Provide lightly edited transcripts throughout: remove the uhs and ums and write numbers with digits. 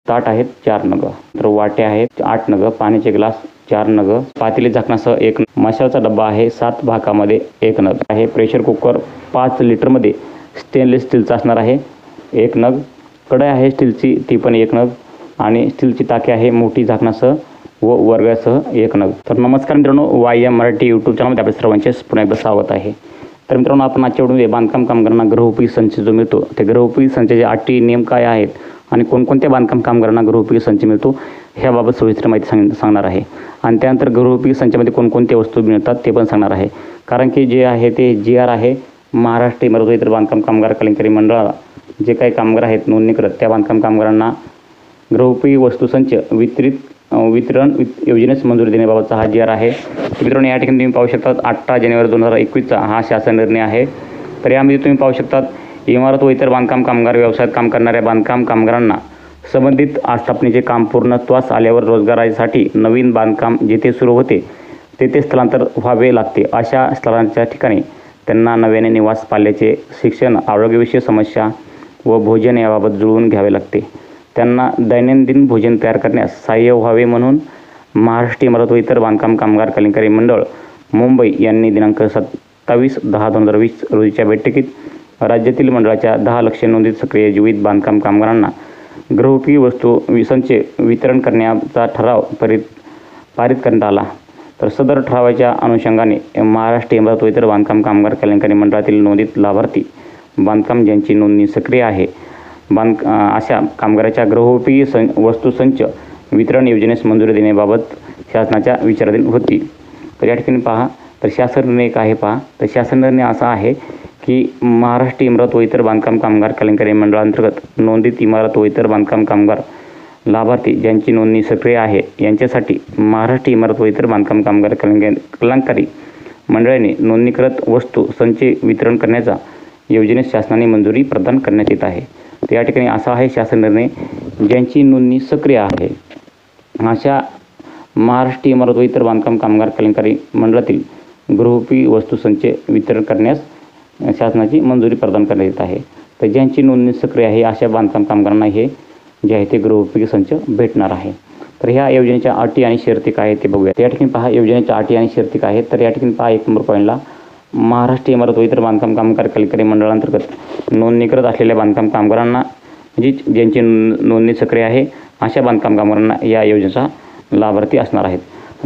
ताट आहेत 4 नग, तर वाट्या आहेत 8 नग, पाण्याचे ग्लास 4 नग, पातेले झाकणासह 1 मसाल्याचा डब्बा आहे 7 भागामध्ये 1 नग आहे, प्रेशर कुकर 5 लिटरमध्ये स्टेनलेस स्टीलचा असणार आहे 1 नग, कढई आहे स्टीलची ती पण 1 नग आणि स्टीलची टाकी आहे मोठी झाकणासह व वर्गासह 1 नग. तर नमस्कार मित्रांनो, YM मराठी यूट्यूब चॅनलमध्ये आपल्या सर्वांचे पुन्हा एकदा स्वागत आहे. तर मित्रांनो, आपण आजच्या व्हिडिओमध्ये बांधकाम कामगारांना गृहोपयोगी संच जो मिळतो ते गृहोपयोगी संचाचे अटी नियम काय आहेत आणि कोणकोणत्या बांधकाम कामगारांना गृहोपयोगी संच मिळतो ह्याबाबत सविस्तर माहिती सांगणार आहे. आणि त्यानंतर गृहोपयोगी संचामध्ये कोणकोणत्या वस्तू मिळतात ते पण सांगणार आहे. कारण की जे आहे ते GR आहे, महाराष्ट्र इमारत व इतर बांधकाम कामगार कल्याणकारी मंडळाला जे काही कामगार आहेत नोंदणीकृत त्या बांधकाम कामगारांना गृहोपयोगी वस्तू संच वितरण योजनेस मंजुरी देण्याबाबतचा हा GR आहे. मित्रांनो, या ठिकाणी तुम्ही पाहू शकता 18 जानेवारी 2021चा हा शासन निर्णय आहे. तर यामध्ये तुम्ही पाहू शकतात इमारत व इतर बांधकाम कामगार व्यवसायात काम करणाऱ्या बांधकाम कामगारांना संबंधित आस्थापनेचे काम पूर्णत्वास आल्यावर रोजगारासाठी नवीन बांधकाम जिथे सुरू होते तेथे स्थलांतर व्हावे लागते. अशा स्थलांतराच्या ठिकाणी त्यांना नव्याने निवास पाल्याचे शिक्षण, आरोग्यविषयक समस्या व भोजन याबाबत जुळवून घ्यावे लागते. त्यांना दैनंदिन भोजन तयार करण्यास सहाय्य व्हावे म्हणून महाराष्ट्र इमारत व इतर बांधकाम कामगार कल्याणकारी मंडळ मुंबई यांनी दिनांक 27/10/2020 रोजीच्या बैठकीत राज्यातील मंडळाच्या 10 लक्ष नोंदित सक्रिय जीवित बांधकाम कामगारांना गृहोपयोगी वस्तू संच वितरण करण्याचा ठराव पारित करण्यात आला. तर सदर ठरावाच्या अनुषंगाने महाराष्ट्र इमारत व इतर बांधकाम कामगार कल्याणकारी मंडळातील नोंदित लाभार्थी बांधकाम ज्यांची नोंदणी सक्रिय आहे अशा कामगाराच्या गृहोपयोगी वस्तू संच वितरण योजनेस मंजुरी देण्याबाबत शासनाच्या विचाराधीन होती. तर या ठिकाणी पहा, तर शासन निर्णय काय आहे पहा. तर शासन निर्णय असा आहे की महाराष्ट्र इमारत व इतर बांधकाम कामगार कल्याणकारी मंडळांतर्गत नोंदित इमारत व इतर बांधकाम कामगार लाभार्थी ज्यांची नोंदणी सक्रिय आहे यांच्यासाठी महाराष्ट्र इमारत व इतर बांधकाम कामगार कल्याणकारी मंडळाने नोंदणीकृत वस्तू संच वितरण करण्याचा योजनेस शासनाने मंजुरी प्रदान करण्यात येत आहे. तर या ठिकाणी असा आहे शासन निर्णय, ज्यांची नोंदणी सक्रिय आहे अशा महाराष्ट्र इमारत व इतर बांधकाम कामगार कल्याणकारी मंडळातील गृहोपयोगी वस्तू संच वितरण करण्यास शासनाची मंजुरी प्रदान करण्यात येत आहे. तर ज्यांची नोंदणी सक्रिय आहे अशा बांधकाम कामगारांना हे जे आहे ते गृहोपयोगी संच भेटणार आहे. तर ह्या योजनेच्या अटी आणि शर्ती काय आहेत ते बघूया. या ठिकाणी पहा योजनेच्या अटी आणि शर्ती काय आहेत. तर या ठिकाणी पहा 1 नंबर पॉईंटला महाराष्ट्र इमारत व इतर बांधकाम कामगार कल्याणकारी मंडळांतर्गत नोंदणीकृत असलेल्या बांधकाम कामगारांना म्हणजे ज्यांची नोंदणी सक्रिय आहे अशा बांधकाम कामगारांना या योजनेचा लाभार्थी असणार आहेत.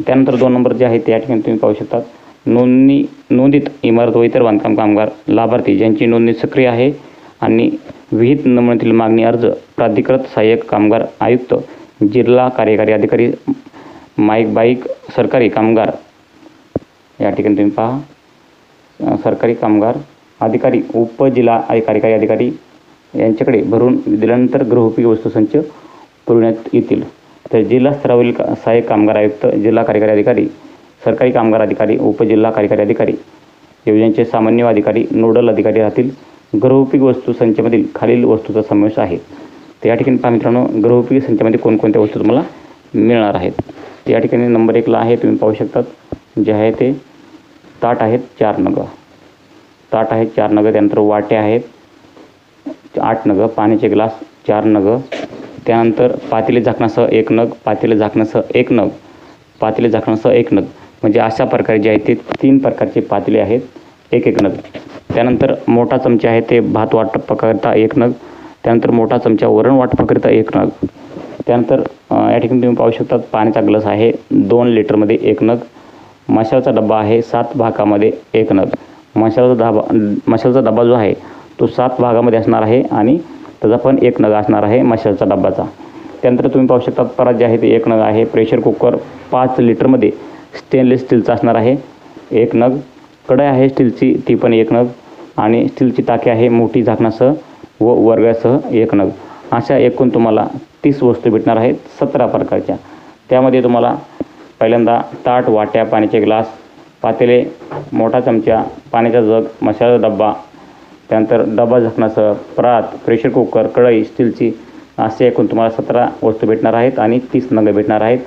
त्यानंतर 2 नंबर जे आहे त्या ठिकाणी तुम्ही पाहू शकता नोंदित इमारत व इतर बांधकाम कामगार लाभार्थी ज्यांची नोंदणी सक्रिय आहे आणि विहित नमुन्यातील मागणी अर्ज प्राधिकृत सहाय्यक कामगार आयुक्त, जिल्हा कार्यकारी अधिकारी, बाईक सरकारी कामगार या ठिकाणी तुम्ही पहा सरकारी कामगार अधिकारी, उपजिल्हा कार्यकारी अधिकारी यांच्याकडे भरून दिल्यानंतर गृहोपयोगी वस्तू संच पुरविण्यात येतील. तर जिल्हा स्तरावरील सहाय्यक कामगार आयुक्त, जिल्हा कार्यकारी अधिकारी, सरकारी कामगार अधिकारी, उपजिल्हा कार्यकारी अधिकारी योजनेचे सामान्य अधिकारी, नोडल अधिकारी राहतील. गृहोपयोगी वस्तू संचामधील खालील वस्तूचा समावेश आहे. तर या ठिकाणी पहा मित्रांनो, गृहोपयोगी संचामध्ये कोणकोणत्या वस्तू तुम्हाला मिळणार आहेत. तर या ठिकाणी नंबर 1ला आहे तुम्ही पाहू शकतात जे आहे ते ताट आहेत 4 नग, ताट आहेत 4 नग, त्यानंतर वाट्या आहेत 8 नग, पाण्याचे ग्लास 4 नग, त्यानंतर पातेले झाकणासह 1 नग, पातेले झाकणासह 1 नग, पातेले झाकणासह 1 नग, म्हणजे अशा प्रकारे जे आहे ते 3 प्रकारचे पातेले आहेत 1 नग. त्यानंतर मोठा चमचा आहे ते भात वाटपाकरिता 1 नग, त्यानंतर मोठा चमचा वरण वाटपाकरिता 1 नग, त्यानंतर या ठिकाणी तुम्ही पाहू शकता पाण्याचा ग्लास आहे 2 लिटरमध्ये 1 नग, मसाल्याचा डबा आहे 7 भागामध्ये 1 नग. मसाल्याचा डबा जो आहे तो 7 भागामध्ये असणार आहे आणि त्याचा पण 1 नग असणार आहे मसाल्याचा डब्याचा. त्यानंतर तुम्ही पाहू शकता परत जे आहे ते 1 नग आहे, प्रेशर कुकर 5 लिटरमध्ये स्टेनलेस स्टीलचा असणार आहे 1 नग, कढई आहे स्टीलची ती पण 1 नग आणि स्टीलची टाकी आहे मोठी झाकणासह व वर्गासह 1 नग. अशा एकूण तुम्हाला 30 वस्तू भेटणार आहेत 17 प्रकारच्या. त्यामध्ये तुम्हाला पहिल्यांदा ताट, वाट्या, पाण्याचे ग्लास, पातेले, मोठा चमचा, पाण्याचा जग, मसाल्याचा डब्बा, त्यानंतर डबा झाकणासह परात, प्रेशर कुकर, कढई स्टीलची असे एकूण तुम्हाला 17 वस्तू भेटणार आहेत आणि 30 नग भेटणार आहेत.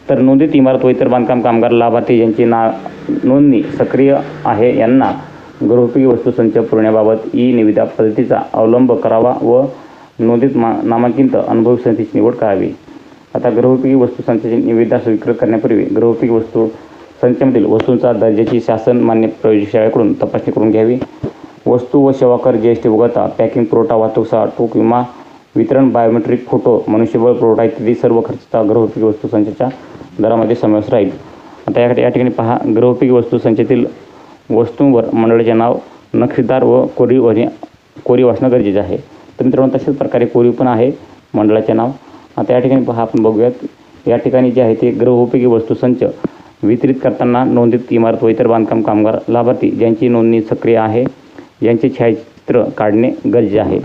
तर नोंदित इमारत व इतर बांधकाम कामगार लाभार्थी ज्यांची नोंदणी सक्रिय आहे यांना गृहोपयोगी वस्तू संच पुरवण्याबाबत निविदा पद्धतीचा अवलंब करावा व नोंदीत नामांकित अनुभवी संस्थेची निवड करावी. आता गृहोपयोगी वस्तू संचाची निविदा स्वीकृत करण्यापूर्वी गृहोपयोगी वस्तू संचामधील वस्तूंचा दर्जाची शासन मान्य प्रयोगशाळेकडून तपासणी करून घ्यावी. वस्तू व सेवा कर, जीएसटी वगळता पॅकिंग, पुरवठा, वाहतूक, विमा, वितरण, बायोमेट्रिक, फोटो, मनुष्यबळ पुरवठा इत्यादी सर्व खर्चाचा गृहोपयोगी वस्तू संचाच्या दरामध्ये समावेश राहील. आता या ठिकाणी पहा, गृहोपयोगी वस्तू संचातील वस्तूंवर मंडळाचे नाव नक्षीदार व कोरीव असणं गरजेचं आहे. तर मित्रांनो, तशाच प्रकारे कोरीव पण आहे मंडळाचे नाव. आता या ठिकाणी पहा, आपण बघूयात. या ठिकाणी जे आहे ते गृहोपयोगी वस्तू संच वितरित करताना नोंदित इमारत व इतर बांधकाम कामगार लाभार्थी ज्यांची नोंदणी सक्रिय आहे यांचे छायाचित्र काढणे गरजेचे आहे.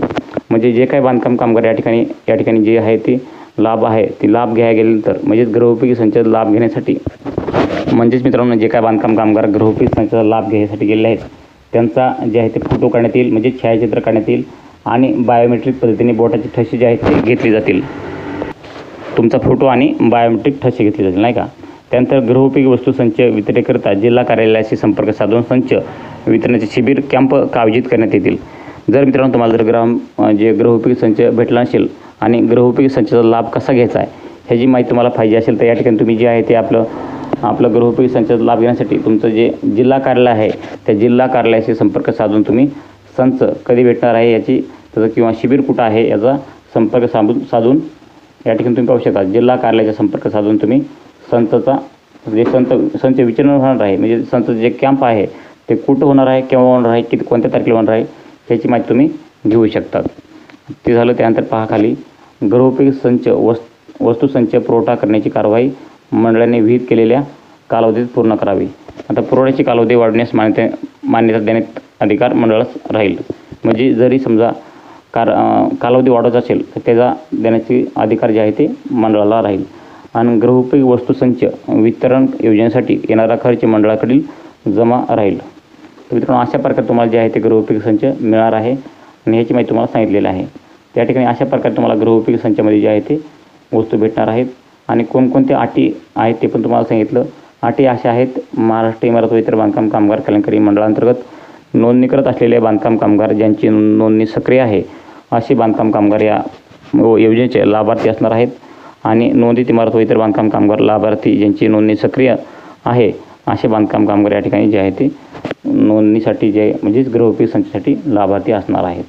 म्हणजे जे काही बांधकाम कामगार या ठिकाणी जे आहे ते लाभ आहे ते लाभ घ्यायला गेले तर म्हणजेच गृहोपयोगी संचाचा लाभ घेण्यासाठी म्हणजेच मित्रांनो, जे काय बांधकाम कामगार गृहोपयोगी संचाचा लाभ घेण्यासाठी गेलेले आहेत त्यांचा जे आहे ते फोटो काढण्यात येईल, म्हणजे छायाचित्र काढण्यात येईल आणि बायोमेट्रिक पद्धतीने बोटाचे ठसे जे आहेत ते घेतले जातील. तुमचा फोटो आणि बायोमेट्रिक ठसे घेतले जातील, नाही का. त्यानंतर गृहोपयोगी वस्तू संच वितरणाकरिता जिल्हा कार्यालयाशी संपर्क साधून संच वितरणाचे शिबिर कॅम्प आयोजित करण्यात येतील. जर मित्रांनो तुम्हाला जर गृहोपयोगी संच भेटला नसेल आणि गृहोपयोगी संचाचा लाभ कसा घ्यायचा आहे ह्याची माहिती तुम्हाला पाहिजे असेल तर या ठिकाणी तुम्ही जे आहे ते आपलं गृहोपयोगी संचाचा लाभ घेण्यासाठी तुमचं जे जिल्हा कार्यालय आहे त्या जिल्हा कार्यालयाशी संपर्क साधून तुम्ही संच कधी भेटणार आहे त्याचं किंवा शिबिर कुठं आहे याचा संपर्क साधून या ठिकाणी तुम्ही पाहू शकता. जिल्हा कार्यालयाचा संपर्क साधून तुम्ही संचचा संच विचलन होणार आहे, म्हणजे संचचं जे कॅम्प आहे ते कुठं होणार आहे, केव्हा होणार आहे, कोणत्या तारखेला होणार आहे ह्याची माहिती तुम्ही घेऊ शकता. ते झालं. त्यानंतर पहा खाली, गृहोपयोगी संच वस्तू संच पुरवठा करण्याची कारवाई मंडळाने विहित केलेल्या कालावधीत पूर्ण करावी. आता पुरवठ्याची कालावधी वाढवण्यास मान्यता देण्यात अधिकार मंडळास राहील. म्हणजे जरी समजा कालावधी वाढवत असेल तर त्याचा देण्याचे अधिकार जे आहे ते मंडळाला राहील. आणि गृहोपयोगी वस्तू संच वितरण योजनेसाठी येणारा खर्च मंडळाकडील जमा राहील. तर मित्रांनो, अशा प्रकारे तुम्हाला जे आहे ते गृहोपयोगी संच मिळणार आहे आणि ह्याची माहिती तुम्हाला सांगितलेली आहे. त्या ठिकाणी अशा प्रकारे तुम्हाला गृहोपयोगी संचामध्ये जे आहे ते वस्तू भेटणार आहेत आणि कोणकोणत्या अटी आहेत ते पण तुम्हाला सांगितलं. अटी अशा आहेत: महाराष्ट्र इमारत व इतर बांधकाम कामगार कल्याणकारी मंडळांतर्गत नोंदणी करत असलेले बांधकाम कामगार ज्यांची नोंदणी सक्रिय आहे असे बांधकाम कामगार या योजनेचे लाभार्थी असणार आहेत. आणि नोंदित इमारत व इतर बांधकाम कामगार लाभार्थी ज्यांची नोंदणी सक्रिय आहे असे बांधकाम कामगार या ठिकाणी जे आहे ते नोंदणीसाठी म्हणजेच गृहोपयोगी संचासाठी लाभार्थी असणार आहेत.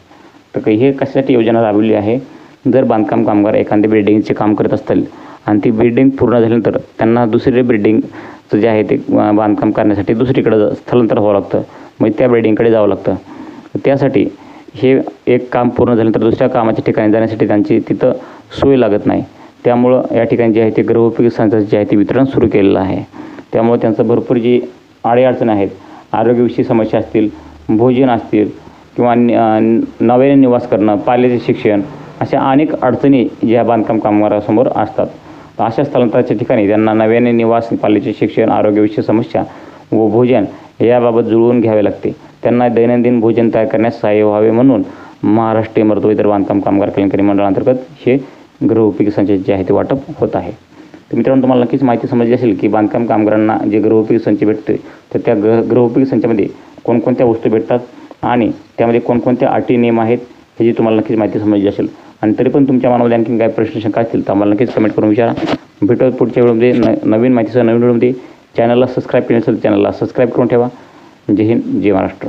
तर हे कशासाठी योजना राबवली आहे? जर बांधकाम कामगार एखाद्या बिल्डिंगचे काम करत असतील आणि ती बिल्डिंग पूर्ण झाल्यानंतर त्यांना दुसरी बिल्डिंगचं जे आहे ते बांधकाम करण्यासाठी दुसरीकडे स्थलांतर व्हावं लागतं, म्हणजे त्या बिल्डिंगकडे जावं लागतं. त्यासाठी हे एक काम पूर्ण झाल्यानंतर दुसऱ्या कामाच्या ठिकाणी जाण्यासाठी त्यांची तिथं सोय लागत नाही. त्यामुळं या ठिकाणी जे आहे ते गृहोपयोगी संचाचे जे आहे ते वितरण सुरू केलेलं आहे. त्यामुळे त्यांचं भरपूर जी अडीअडचणी आहेत, आरोग्यविषयी समस्या असतील, भोजन असतील किंवा नव्याने निवास करणं, पाल्याचे शिक्षण, अशा अनेक अडचणी ज्या बांधकाम कामगारासमोर असतात. तर अशा स्थलांतराच्या ठिकाणी त्यांना नव्याने निवास, पाल्याचे शिक्षण, आरोग्यविषयी समस्या व भोजन याबाबत जुळवून घ्यावे लागते. त्यांना दैनंदिन भोजन तयार करण्यास सहाय्य व्हावे म्हणून महाराष्ट्र इमारत व इतर बांधकाम कामगार कल्याणकारी मंडळांतर्गत हे गृहोपयोगी संच जे आहे ते वाटप होत आहे. तर मित्रांनो, तुम्हाला नक्कीच माहिती समजली असेल की बांधकाम कामगारांना जे गृहोपयोगी संच भेटते तर त्या गृहोपयोगी संचामध्ये कोणकोणत्या वस्तू भेटतात आणि त्यामध्ये कोणकोणत्या अटी नियम आहेत ह्याची तुम्हाला नक्कीच माहिती समजली असेल. आणि तरी पण तुमच्या मनामध्ये आणखी काही प्रश्न शंका असतील तर आम्हाला नक्कीच कमेंट करून विचारा. भेटूया पुढच्या व्हिडिओमध्ये नवीन माहितीसह नवीन व्हिडिओमध्ये. चॅनलला सबस्क्राईब केलं असेल तर चॅनलला सबस्क्राईब करून ठेवा. जय हिंद, जय महाराष्ट्र.